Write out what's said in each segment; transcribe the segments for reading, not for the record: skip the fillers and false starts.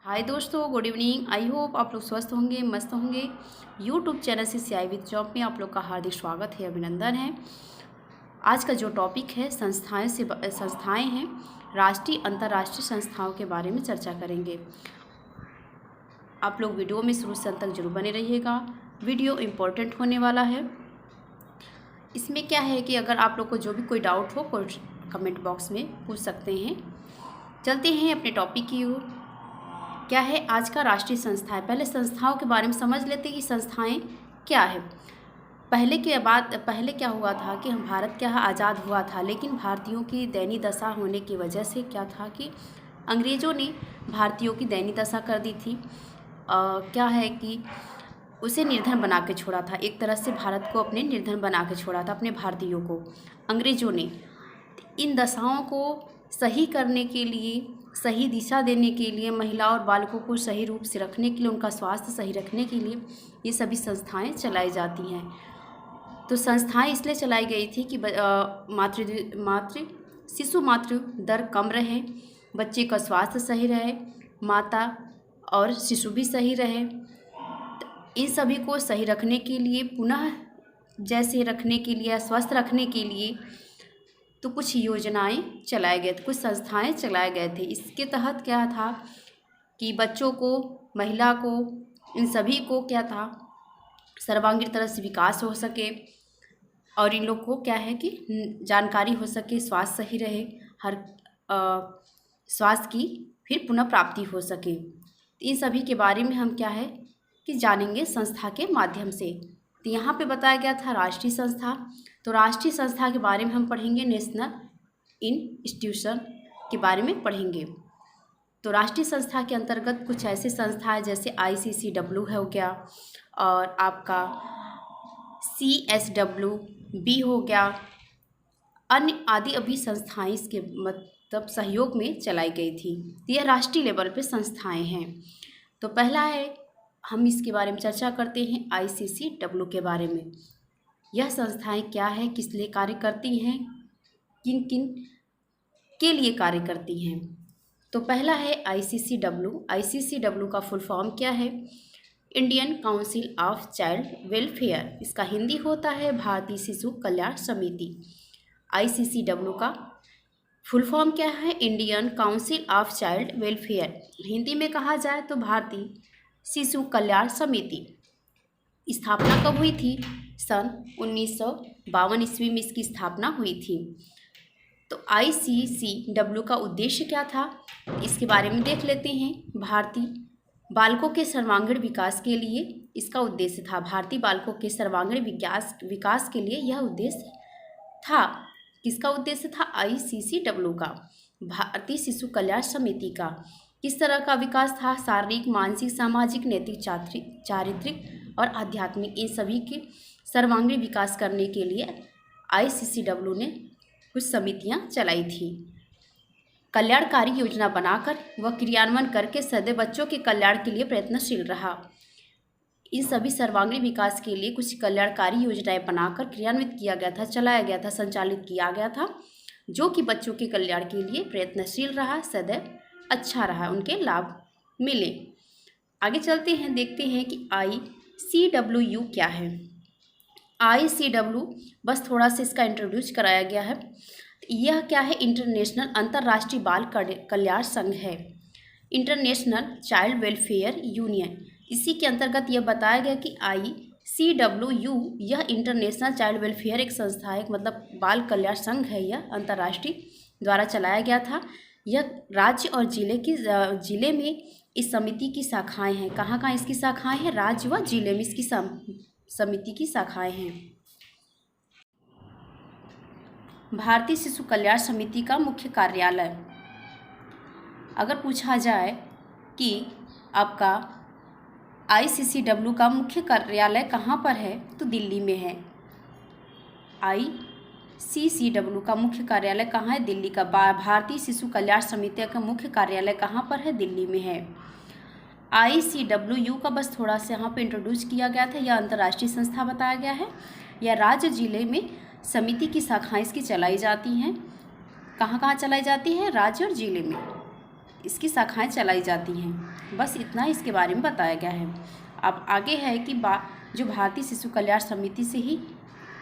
हाय दोस्तों, good evening. I hope आप लोग स्वस्थ होंगे, मस्त होंगे। यूट्यूब चैनल से सीआई विद जॉब में आप लोग का हार्दिक स्वागत है, अभिनंदन है। आज का जो टॉपिक है संस्थाएं हैं, राष्ट्रीय अंतर्राष्ट्रीय संस्थाओं के बारे में चर्चा करेंगे। आप लोग वीडियो में शुरू से अंत तक जरूर बने रहिएगा। वीडियो इम्पोर्टेंट होने वाला है। इसमें क्या है कि अगर आप लोग को जो भी कोई डाउट हो, कोई कमेंट बॉक्स में पूछ सकते हैं। चलते हैं अपने टॉपिक की ओर। क्या है आज का राष्ट्रीय संस्था है। पहले संस्थाओं के बारे में समझ लेते हैं कि संस्थाएं क्या है। पहले क्या हुआ था कि हम भारत क्या आज़ाद हुआ था, लेकिन भारतीयों की दयनीय दशा होने की वजह से क्या था कि अंग्रेज़ों ने भारतीयों की दयनीय दशा कर दी थी। क्या है कि उसे निर्धन बना के छोड़ा था। एक तरह से भारत को अपने निर्धन बना के छोड़ा था, अपने भारतीयों को अंग्रेज़ों ने। इन दशाओं को सही करने के लिए, सही दिशा देने के लिए, महिला और बालकों को सही रूप से रखने के लिए, उनका स्वास्थ्य सही रखने के लिए ये सभी संस्थाएं चलाई जाती हैं। तो संस्थाएं इसलिए चलाई गई थी कि शिशु मातृ दर कम रहे, बच्चे का स्वास्थ्य सही रहे, माता और शिशु भी सही रहे। इन सभी को सही रखने के लिए, पुनः जैसे रखने के लिए, स्वस्थ रखने के लिए तो कुछ योजनाएं चलाए गए थे, कुछ संस्थाएं चलाए गए थे। इसके तहत क्या था कि बच्चों को, महिला को, इन सभी को क्या था, सर्वांगीण तरह से विकास हो सके और इन लोग को क्या है कि जानकारी हो सके, स्वास्थ्य सही रहे, हर स्वास्थ्य की फिर पुनः प्राप्ति हो सके। इन सभी के बारे में हम क्या है कि जानेंगे संस्था के माध्यम से। तो यहाँ पे बताया गया था राष्ट्रीय संस्था। तो राष्ट्रीय संस्था के बारे में हम पढ़ेंगे, नेशनल इंस्टीट्यूशन के बारे में पढ़ेंगे। तो राष्ट्रीय संस्था के अंतर्गत कुछ ऐसे संस्था है जैसे ICCW हो गया, और आपका CSWB हो गया, अन्य आदि अभी संस्थाएं इसके मतलब सहयोग में चलाई गई थी। तो यह राष्ट्रीय लेवल पे संस्थाएं हैं। तो पहला है, हम इसके बारे में चर्चा करते हैं ICCW के बारे में। यह संस्थाएं क्या है, किस लिए कार्य करती हैं, किन किन के लिए कार्य करती हैं। तो पहला है ICCW। ICCW का फुल फॉर्म क्या है? Indian council of child welfare. इसका हिंदी होता है भारतीय शिशु कल्याण समिति। ICCW का फुल फॉर्म क्या है? Indian council of child welfare. Hindi में कहा जाए तो भारतीय शिशु कल्याण समिति। स्थापना कब हुई थी? सन 1952 ईस्वी में इसकी स्थापना हुई थी। तो ICCW का उद्देश्य क्या था, इसके बारे में देख लेते हैं। भारतीय बालकों के सर्वांगीण विकास के लिए इसका उद्देश्य था। भारतीय बालकों के सर्वांगीण विकास के लिए यह उद्देश्य था। किसका उद्देश्य था? ICCW का, भारतीय शिशु कल्याण समिति का। किस तरह का विकास था? शारीरिक, मानसिक, सामाजिक, नैतिक, चारित्रिक और आध्यात्मिक, इन सभी के सर्वांगीण विकास करने के लिए ICCW ने कुछ समितियां चलाई थी। कल्याणकारी योजना बनाकर व क्रियान्वयन करके सदैव बच्चों के कल्याण के लिए प्रयत्नशील रहा। इन सभी सर्वांगीण विकास के लिए कुछ कल्याणकारी योजनाएं बनाकर क्रियान्वित किया गया था, चलाया गया था, संचालित किया गया था, जो कि बच्चों के कल्याण के लिए प्रयत्नशील रहा, सदैव अच्छा रहा, उनके लाभ मिले। आगे चलते हैं, देखते हैं कि ICWU क्या है। ICW बस थोड़ा सा इसका इंट्रोड्यूस कराया गया है। यह क्या है? इंटरनेशनल अंतर्राष्ट्रीय बाल कल्याण संघ है, इंटरनेशनल चाइल्ड वेलफेयर यूनियन। इसी के अंतर्गत यह बताया गया कि ICWU यह इंटरनेशनल चाइल्ड वेलफेयर एक संस्था है, मतलब बाल कल्याण संघ है। यह अंतर्राष्ट्रीय द्वारा चलाया गया था। यह राज्य और जिले में इस समिति की शाखाएं हैं। कहाँ कहाँ इसकी शाखाएं हैं? राज्य व जिले में इसकी समिति की शाखाएं हैं। भारतीय शिशु कल्याण समिति का मुख्य कार्यालय, अगर पूछा जाए कि आपका ICCW का मुख्य कार्यालय कहाँ पर है, तो दिल्ली में है। ICCW का मुख्य कार्यालय कहाँ है? दिल्ली का। भारतीय शिशु कल्याण समिति का मुख्य कार्यालय कहाँ पर है? दिल्ली में है। ICWU का बस थोड़ा सा यहाँ पे इंट्रोड्यूस किया गया था। यह अंतर्राष्ट्रीय संस्था बताया गया है। यह राज्य जिले में समिति की शाखाएं इसकी चलाई जाती हैं। कहाँ कहाँ चलाई जाती है? राज्य और जिले में। इसकी शाखाएं चलाई जाती हैं। बस इतना इसके बारे में बताया गया है। अब आगे है कि जो भारतीय शिशु कल्याण समिति से ही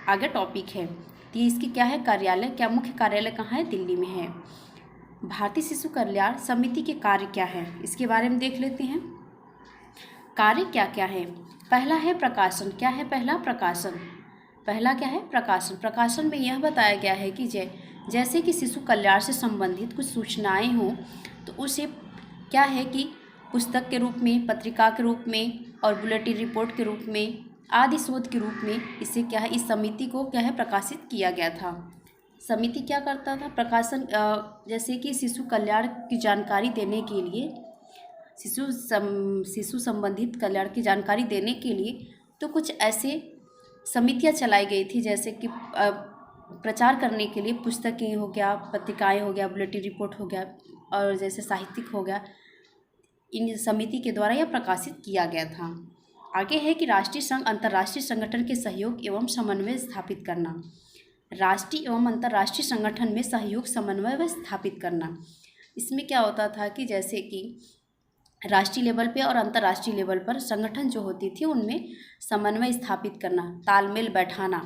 आगे टॉपिक है। तो ये इसकी क्या है, कार्यालय, क्या मुख्य कार्यालय कहाँ है, दिल्ली में है। भारतीय शिशु कल्याण समिति के कार्य क्या है, इसके बारे में देख लेते हैं। कार्य क्या क्या है। पहला है प्रकाशन। क्या है पहला, प्रकाशन। पहला क्या है, प्रकाशन। प्रकाशन में यह बताया गया है कि जैसे कि शिशु कल्याण से संबंधित कुछ सूचनाएं हों तो उसे क्या है कि पुस्तक के रूप में, पत्रिका के रूप में और बुलेटिन रिपोर्ट के रूप में आदि शोध के रूप में इसे क्या है, इस समिति को क्या है, प्रकाशित किया गया था। समिति क्या करता था, प्रकाशन, जैसे कि शिशु कल्याण की जानकारी देने के लिए, शिशु संबंधित कल्याण की जानकारी देने के लिए तो कुछ ऐसे समितियां चलाई गई थी, जैसे कि प्रचार करने के लिए पुस्तकें हो गया, पत्रिकाएं हो गया, बुलेटिन रिपोर्ट हो गया और जैसे साहित्यिक हो गया, इन समिति के द्वारा यह प्रकाशित किया गया था। आगे है कि राष्ट्रीय संघ अंतर्राष्ट्रीय संगठन के सहयोग एवं समन्वय स्थापित करना। राष्ट्रीय एवं अंतर्राष्ट्रीय संगठन में सहयोग, समन्वय व स्थापित करना। इसमें क्या होता था कि जैसे कि राष्ट्रीय लेवल पे और अंतर्राष्ट्रीय लेवल पर संगठन जो होती थी उनमें समन्वय स्थापित करना, तालमेल बैठाना।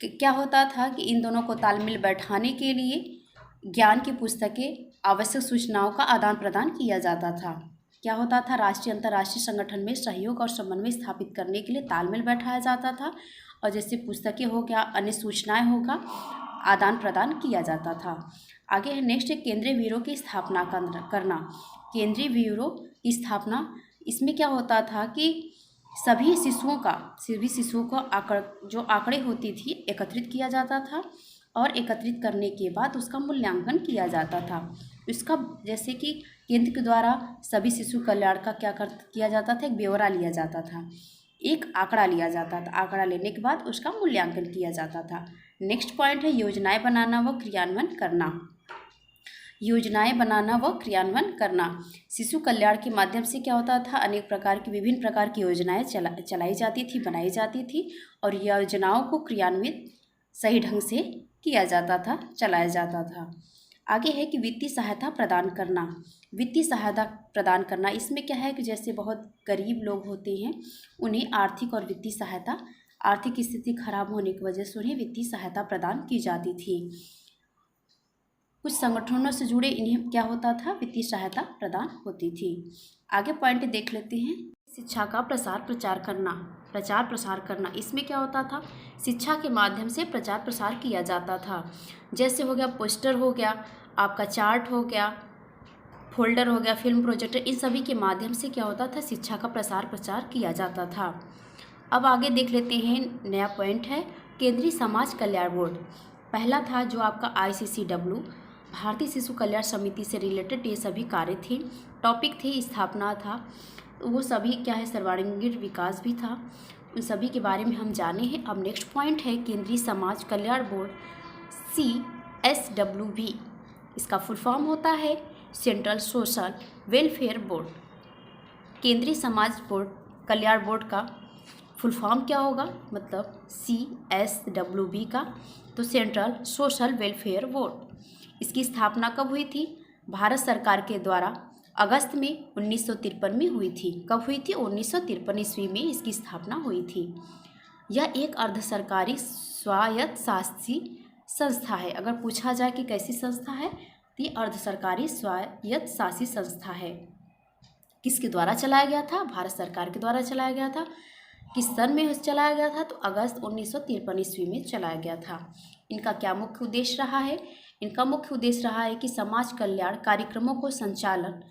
क्या होता था कि इन दोनों को तालमेल बैठाने के लिए ज्ञान की पुस्तकें, आवश्यक सूचनाओं का आदान प्रदान किया जाता था। क्या होता था, राष्ट्रीय अंतर्राष्ट्रीय संगठन में सहयोग और समन्वय स्थापित करने के लिए तालमेल बैठाया जाता था और जैसे पुस्तकें हो गया, अन्य सूचनाएं होगा, आदान प्रदान किया जाता था। आगे है नेक्स्ट है केंद्रीय ब्यूरो की स्थापना करना। केंद्रीय ब्यूरो की स्थापना, इसमें क्या होता था कि सभी शिशुओं को जो आंकड़े होती थी एकत्रित किया जाता था और एकत्रित करने के बाद उसका मूल्यांकन किया जाता था। इसका जैसे कि केंद्र के द्वारा सभी शिशु कल्याण का किया जाता था, एक ब्यौरा लिया जाता था, एक आंकड़ा लिया जाता था। आंकड़ा लेने के बाद उसका मूल्यांकन किया जाता था। नेक्स्ट पॉइंट है योजनाएं बनाना व क्रियान्वयन करना। योजनाएं बनाना व क्रियान्वयन करना। शिशु कल्याण के माध्यम से क्या होता था, विभिन्न प्रकार की योजनाएं चलाई जाती थी, बनाई जाती थी और योजनाओं को क्रियान्वित सही ढंग से किया जाता था, चलाया जाता था। आगे है कि वित्तीय सहायता प्रदान करना। वित्तीय सहायता प्रदान करना, इसमें क्या है कि जैसे बहुत गरीब लोग होते हैं उन्हें आर्थिक और वित्तीय सहायता, आर्थिक स्थिति खराब होने की वजह से उन्हें वित्तीय सहायता प्रदान की जाती थी। कुछ संगठनों से जुड़े इन्हें क्या होता था, वित्तीय सहायता प्रदान होती थी। आगे पॉइंट देख लेते हैं। शिक्षा का प्रसार प्रचार करना। प्रचार प्रसार करना, इसमें क्या होता था, शिक्षा के माध्यम से प्रचार प्रसार किया जाता था। जैसे हो गया पोस्टर हो गया, आपका चार्ट हो गया, फोल्डर हो गया, फिल्म प्रोजेक्टर, इन सभी के माध्यम से क्या होता था, शिक्षा का प्रसार प्रचार किया जाता था। अब आगे देख लेते हैं, नया पॉइंट है केंद्रीय समाज कल्याण बोर्ड। पहला था जो आपका ICCW, भारतीय शिशु कल्याण समिति से रिलेटेड ये सभी कार्य थे, टॉपिक थे, स्थापना था, वो सभी क्या है, सर्वांगीण विकास भी था। उन सभी के बारे में हम जाने हैं। अब नेक्स्ट पॉइंट है केंद्रीय समाज कल्याण बोर्ड, CSWB। इसका फुल फॉर्म होता है सेंट्रल सोशल वेलफेयर बोर्ड। केंद्रीय समाज कल्याण बोर्ड का फुल फॉर्म क्या होगा, मतलब CSWB का, तो सेंट्रल सोशल वेलफेयर बोर्ड। इसकी स्थापना कब हुई थी, भारत सरकार के द्वारा अगस्त में 1953 में हुई थी। कब हुई थी, 1953 ईस्वी में इसकी स्थापना हुई थी। यह एक अर्ध सरकारी स्वायत्त शासी संस्था है। अगर पूछा जाए कि कैसी संस्था है, तो ये अर्ध सरकारी स्वायत्त शासी संस्था है। किसके द्वारा चलाया गया था, भारत सरकार के द्वारा चलाया गया था। किस सन में चलाया गया था, तो अगस्त 1953 ईस्वी में चलाया गया था। इनका क्या मुख्य उद्देश्य रहा है, इनका मुख्य उद्देश्य रहा है कि समाज कल्याण कार्यक्रमों को संचालन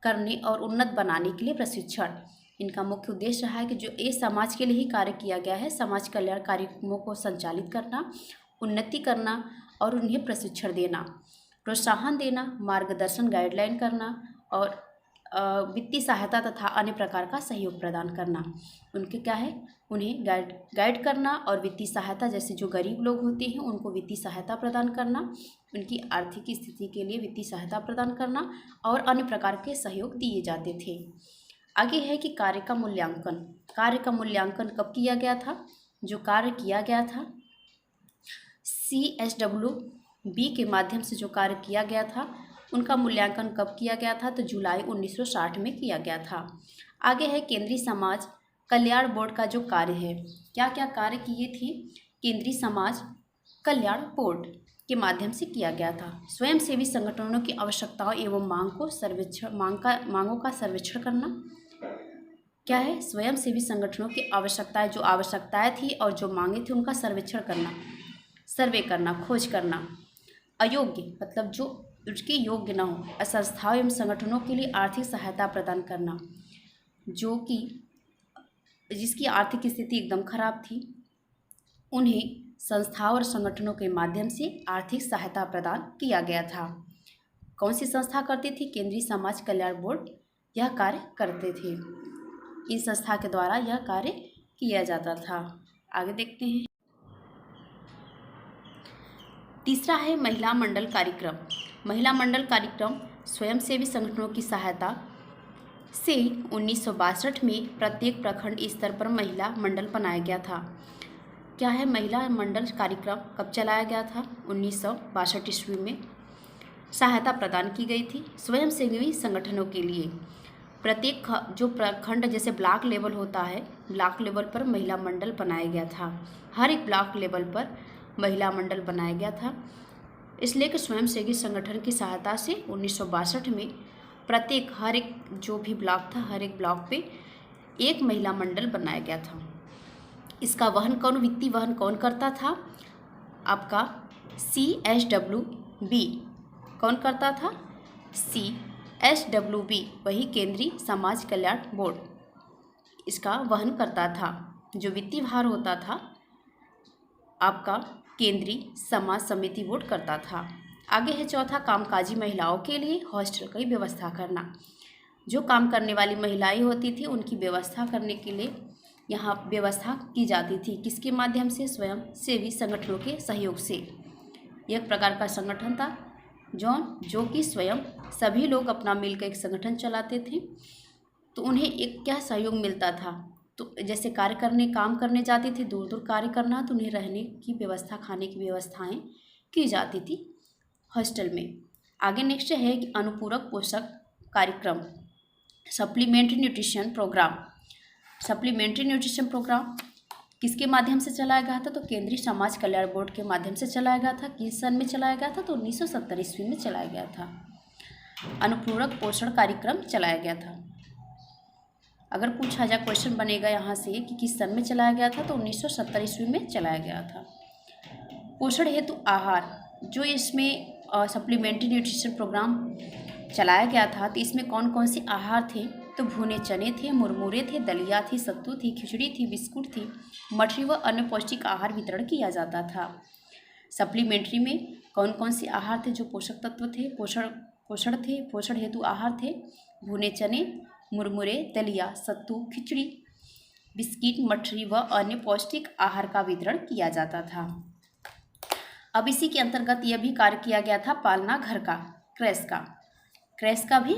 करने और उन्नत बनाने के लिए प्रशिक्षण। इनका मुख्य उद्देश्य रहा है कि जो ये समाज के लिए ही कार्य किया गया है, समाज कल्याण कार्यक्रमों को संचालित करना, उन्नति करना और उन्हें प्रशिक्षण देना, प्रोत्साहन देना, मार्गदर्शन गाइडलाइन करना और वित्तीय सहायता तथा अन्य प्रकार का सहयोग प्रदान करना। उनके क्या है, उन्हें गाइड करना और वित्तीय सहायता, जैसे जो गरीब लोग होते हैं उनको वित्तीय सहायता प्रदान करना, उनकी आर्थिक स्थिति के लिए वित्तीय सहायता प्रदान करना और अन्य प्रकार के सहयोग दिए जाते थे। आगे है कि कार्य का मूल्यांकन। कार्य का मूल्यांकन कब किया गया था, जो कार्य किया गया था CSWB के माध्यम से जो कार्य किया गया था उनका मूल्यांकन कब किया गया था? तो जुलाई 1960 में किया गया था। आगे है केंद्रीय समाज कल्याण बोर्ड का जो कार्य है, क्या क्या कार्य किए थे केंद्रीय समाज कल्याण बोर्ड के माध्यम से किया गया था? स्वयंसेवी संगठनों की आवश्यकताओं एवं मांगों का सर्वेक्षण करना। क्या है? स्वयंसेवी संगठनों की आवश्यकताएं, जो आवश्यकताएं थी और जो मांगे थी उनका सर्वेक्षण करना, सर्वे करना, खोज करना। अयोग्य मतलब जो उसके योग्य न हो संस्थाओं एवं संगठनों के लिए आर्थिक सहायता प्रदान करना, जो कि जिसकी आर्थिक स्थिति एकदम खराब थी, उन्हें संस्थाओं और संगठनों के माध्यम से आर्थिक सहायता प्रदान किया गया था। कौन सी संस्था करती थी? केंद्रीय समाज कल्याण बोर्ड यह कार्य करते थे। इस संस्था के द्वारा यह कार्य किया जाता था। आगे देखते हैं। तीसरा है महिला मंडल कार्यक्रम। महिला मंडल कार्यक्रम स्वयंसेवी संगठनों की सहायता से 1962 में प्रत्येक प्रखंड स्तर पर महिला मंडल बनाया गया था। क्या है? महिला मंडल कार्यक्रम कब चलाया गया था? 1962 ईस्वी में सहायता प्रदान की गई थी स्वयंसेवी संगठनों के लिए। प्रत्येक जो प्रखंड जैसे ब्लॉक लेवल होता है, ब्लॉक लेवल पर महिला मंडल बनाया गया था। हर एक ब्लॉक लेवल पर महिला मंडल बनाया गया था, इसलिए कि स्वयंसेवी संगठन की सहायता से 1962 में प्रत्येक हर एक जो भी ब्लॉक था, हर एक ब्लॉक पे एक महिला मंडल बनाया गया था। इसका वित्तीय वहन कौन करता था? आपका CSWB कौन करता था? CSWB वही केंद्रीय समाज कल्याण बोर्ड इसका वहन करता था। जो वित्तीय भार होता था आपका केंद्रीय समाज समिति बोर्ड करता था। आगे है चौथा, कामकाजी महिलाओं के लिए हॉस्टल की व्यवस्था करना। जो काम करने वाली महिलाएं होती थी उनकी व्यवस्था करने के लिए यहाँ व्यवस्था की जाती थी। किसके माध्यम से? स्वयं सेवी संगठनों के सहयोग से। एक प्रकार का संगठन था जो कि स्वयं सभी लोग अपना मिलकर एक संगठन चलाते थे, तो उन्हें एक क्या सहयोग मिलता था? तो जैसे काम करने जाती थी, दूर दूर कार्य करना, तो उन्हें रहने की व्यवस्था, खाने की व्यवस्थाएं की जाती थी हॉस्टल में। आगे नेक्स्ट है कि अनुपूरक पोषक कार्यक्रम, supplementary nutrition programme. Supplementary nutrition programme किसके माध्यम से चलाया गया था? तो केंद्रीय समाज कल्याण बोर्ड के माध्यम से चलाया गया था। किस सन में चलाया गया था? तो 1970 ईस्वी में चलाया गया था। अनुपूरक पोषण कार्यक्रम चलाया गया था। अगर पूछा जाए, क्वेश्चन बनेगा यहाँ से कि किस सन में चलाया गया था, तो 1970 ईस्वी में चलाया गया था। पोषण हेतु आहार, जो इसमें सप्लीमेंट्री न्यूट्रिशन प्रोग्राम चलाया गया था, तो इसमें कौन कौन से आहार थे? तो भुने चने थे, मुरमुरे थे, दलिया थी, सत्तू थी, खिचड़ी थी, बिस्कुट थी, मठरी व अन्य पौष्टिक आहार वितरण किया जाता था। सप्लीमेंट्री में कौन कौन से आहार थे जो पोषक तत्व थे, पोषण हेतु आहार थे? भुने चने, मुरमुरे, दलिया, सत्तू, खिचड़ी, बिस्किट, मठरी व अन्य पौष्टिक आहार का वितरण किया जाता था। अब इसी के अंतर्गत यह भी कार्य किया गया था पालना घर का, क्रैश का भी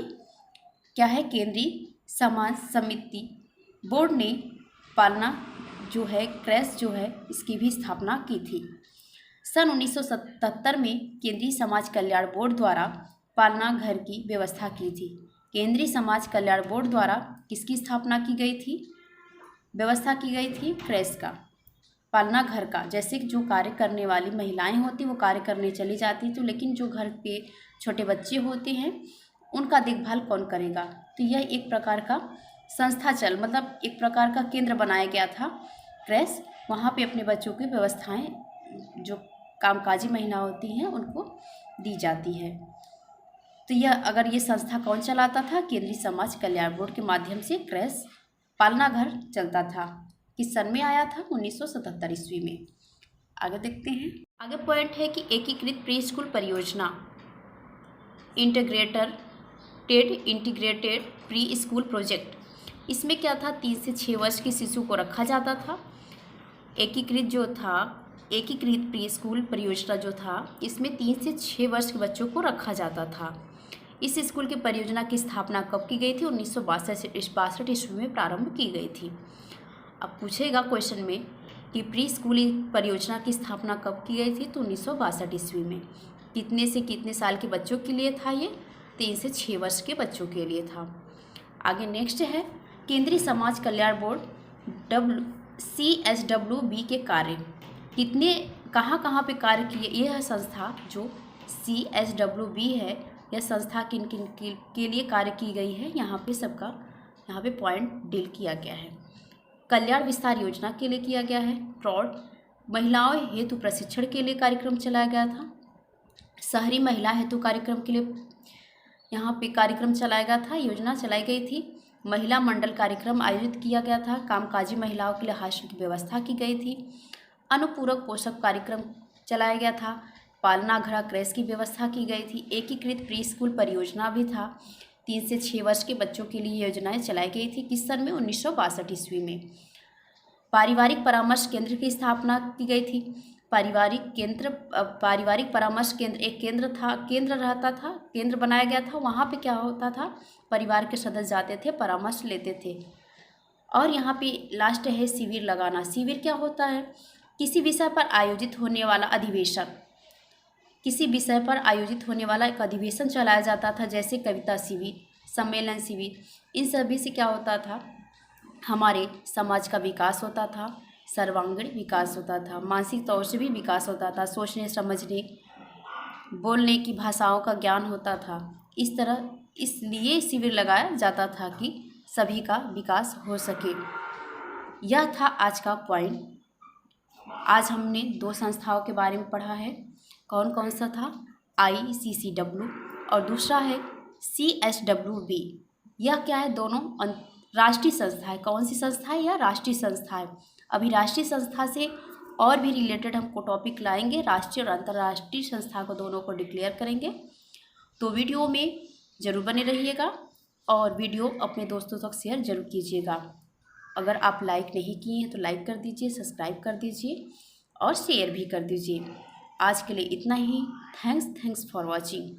क्या है? केंद्रीय समाज समिति बोर्ड ने पालना जो है, क्रैश जो है, इसकी भी स्थापना की थी। सन 1977 में केंद्रीय समाज कल्याण बोर्ड द्वारा पालना घर की व्यवस्था की थी। केंद्रीय समाज कल्याण बोर्ड द्वारा किसकी स्थापना की गई थी? व्यवस्था की गई थी क्रैश का, पालना घर का। जैसे कि जो कार्य करने वाली महिलाएं होती वो कार्य करने चली जाती, तो लेकिन जो घर पे छोटे बच्चे होते हैं उनका देखभाल कौन करेगा? तो यह एक प्रकार का संस्था मतलब एक प्रकार का केंद्र बनाया गया था क्रैश। वहाँ पे अपने बच्चों की व्यवस्थाएं जो कामकाजी महिला होती हैं उनको दी जाती है। तो ये संस्था कौन चलाता था? केंद्रीय समाज कल्याण बोर्ड के माध्यम से क्रैश पालना घर चलता था। किस सन में आया था? 1977 ईस्वी में। आगे देखते हैं। आगे पॉइंट है कि एकीकृत प्री स्कूल परियोजना, इंटीग्रेटेड प्री स्कूल प्रोजेक्ट। इसमें क्या था? 3 से 6 वर्ष के शिशु को रखा जाता था। एकीकृत प्री स्कूल परियोजना जो था, इसमें 3 से 6 वर्ष के बच्चों को रखा जाता था। इस स्कूल की परियोजना की स्थापना कब की गई थी? 1962 ईस्वी में प्रारंभ की गई थी। अब पूछेगा क्वेश्चन में कि प्री स्कूल परियोजना की स्थापना कब की गई थी? तो 1962 ईस्वी में। कितने से कितने साल के बच्चों के लिए था ये? 3 से 6 वर्ष के बच्चों के लिए था। आगे नेक्स्ट है केंद्रीय समाज कल्याण बोर्ड CHWB के कार्य कितने कहाँ पे कार्य किए? यह है संस्था जो CHWB है, यह संस्था किन किन के लिए कार्य की गई है, यहाँ पे पॉइंट डील किया गया है। कल्याण विस्तार योजना के लिए किया गया है। प्रौढ़ महिलाओं हेतु प्रशिक्षण के लिए कार्यक्रम चलाया गया था। शहरी महिला हेतु कार्यक्रम के लिए यहाँ पे कार्यक्रम चलाया गया था, योजना चलाई गई थी। महिला मंडल कार्यक्रम आयोजित किया गया था। कामकाजी महिलाओं के लिए हॉस्टल की व्यवस्था की गई थी। अनुपूरक पोषक कार्यक्रम चलाया गया था। पालना गृह क्रैश की व्यवस्था की गई थी। एकीकृत प्री स्कूल परियोजना भी था। 3 से 6 वर्ष के बच्चों के लिए योजनाएं चलाई गई थी। किस सन में? 1962 ईस्वी में। पारिवारिक परामर्श केंद्र की स्थापना की गई थी। पारिवारिक परामर्श केंद्र एक केंद्र बनाया गया था। वहाँ पे क्या होता था? परिवार के सदस्य जाते थे, परामर्श लेते थे। और यहाँ पे लास्ट है शिविर लगाना। शिविर क्या होता है? किसी विषय पर आयोजित होने वाला एक अधिवेशन चलाया जाता था, जैसे कविता शिविर, सम्मेलन शिविर। इन सभी से क्या होता था? हमारे समाज का विकास होता था, सर्वांगीण विकास होता था, मानसिक तौर से भी विकास होता था, सोचने समझने बोलने की भाषाओं का ज्ञान होता था। इसलिए शिविर लगाया जाता था कि सभी का विकास हो सके। यह था आज का पॉइंट। आज हमने 2 संस्थाओं के बारे में पढ़ा है। कौन कौन सा था? ICCW और दूसरा है CHWB। यह क्या है? दोनों राष्ट्रीय संस्था है। कौन सी संस्था है? यह राष्ट्रीय संस्था है। अभी राष्ट्रीय संस्था से और भी रिलेटेड हमको टॉपिक लाएंगे। राष्ट्रीय और अंतर्राष्ट्रीय संस्था को दोनों को डिक्लेयर करेंगे। तो वीडियो में ज़रूर बने रहिएगा और वीडियो अपने दोस्तों तक शेयर जरूर कीजिएगा। अगर आप लाइक नहीं किए हैं तो लाइक कर दीजिए, सब्सक्राइब कर दीजिए और शेयर भी कर दीजिए। आज के लिए इतना ही। Thanks for watching.